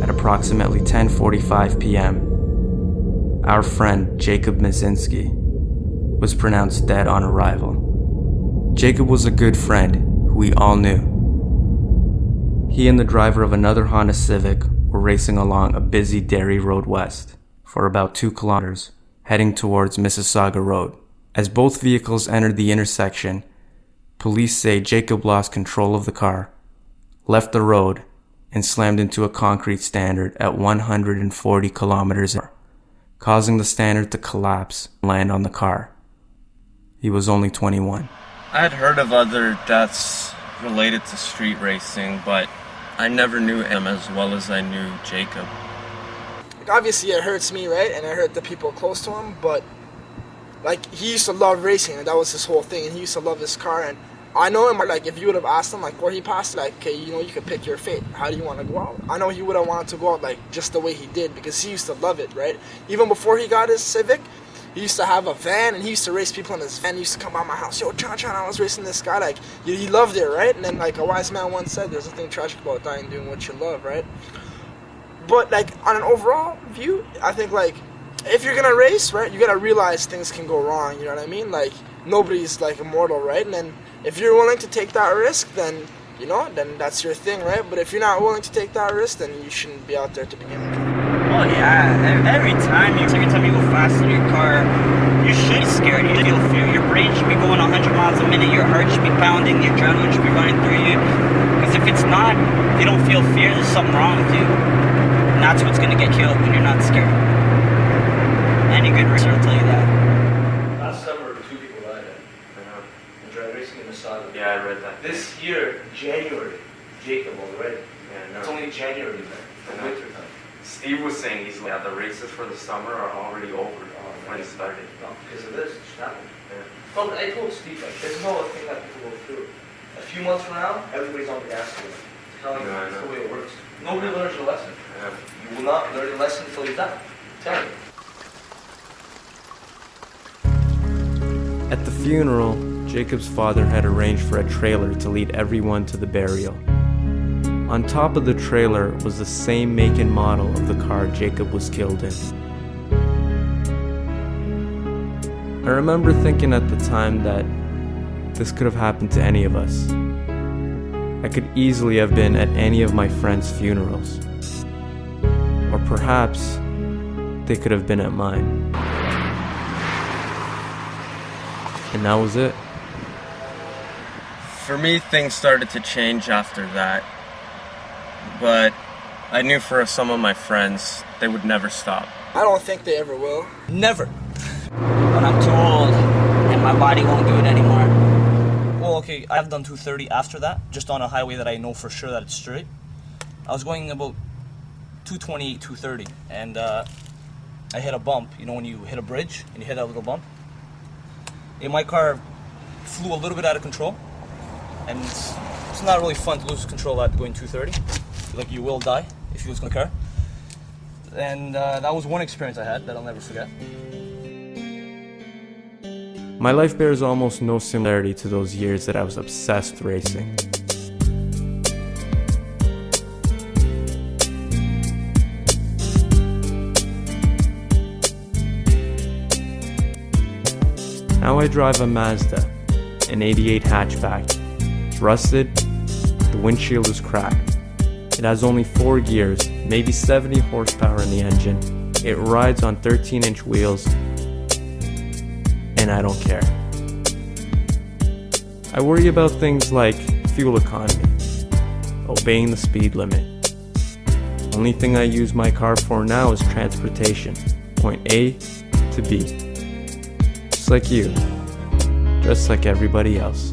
at approximately 10:45 p.m., our friend Jacob Mazinski was pronounced dead on arrival. Jacob was a good friend who we all knew. He and the driver of another Honda Civic were racing along a busy Derry Road West for about 2 kilometers, heading towards Mississauga Road. As both vehicles entered the intersection, police say Jacob lost control of the car, left the road, and slammed into a concrete standard at 140 kilometers an hour, causing the standard to collapse and land on the car. He was only 21. I had heard of other deaths related to street racing, but I never knew him as well as I knew Jacob. Like, obviously it hurts me, right? And it hurt the people close to him, but like, he used to love racing, and that was his whole thing, and he used to love his car. And I know him, like, if you would have asked him, like, where he passed, like, okay, you know, you could pick your fate. How do you want to go out? I know he would have wanted to go out, like, just the way he did, because he used to love it, right? Even before he got his Civic, he used to have a van, and he used to race people in his van. He used to come by my house, yo, John, I was racing this guy. Like, he loved it, right? And then, like, a wise man once said, there's nothing tragic about dying doing what you love, right? But, like, on an overall view, I think, like, if you're gonna race, right, you gotta realize things can go wrong, you know what I mean? Like, nobody's, like, immortal, right? And then if you're willing to take that risk, then, you know, then that's your thing, right? But if you're not willing to take that risk, then you shouldn't be out there to begin with. Well, yeah, every time you go fast in your car, you should be scared, you should feel fear. Your brain should be going 100 miles a minute, your heart should be pounding, your adrenaline should be running through you. Because if it's not, you don't feel fear, there's something wrong with you. And that's what's gonna get killed when you're not scared. Any good racer will tell you that. Last summer, 2 people died. And drag racing in the saga. Yeah, I read that. This year, January, Jacob already. Yeah, It's only January, man. The winter time. Steve was saying the races for the summer are already over when it started. No, because of this, it's happening. No, but I told Steve, like, there's no thing that people go through. A few months from now, everybody's on the gas wheel. Telling you that's the way it works. Nobody learns a lesson. You will not learn a lesson until you die. I'm telling you. At the funeral, Jacob's father had arranged for a trailer to lead everyone to the burial. On top of the trailer was the same make and model of the car Jacob was killed in. I remember thinking at the time that this could have happened to any of us. I could easily have been at any of my friends' funerals. Or perhaps they could have been at mine. And that was it. For me, things started to change after that. But I knew for some of my friends, they would never stop. I don't think they ever will. Never. When I'm too old and my body won't do it anymore. Well, okay, I've done 230 after that, just on a highway that I know for sure that it's straight. I was going about 228, 230, and I hit a bump. You know when you hit a bridge and you hit that little bump? And my car flew a little bit out of control, and it's not really fun to lose control at going 230. Like, you will die if you lose the car. And that was one experience I had that I'll never forget. My life bears almost no similarity to those years that I was obsessed with racing. Now I drive a Mazda, an 88 hatchback. It's rusted, the windshield is cracked. It has only 4 gears, maybe 70 horsepower in the engine. It rides on 13-inch wheels, and I don't care. I worry about things like fuel economy, obeying the speed limit. Only thing I use my car for now is transportation, point A to B. Just like you, just like everybody else.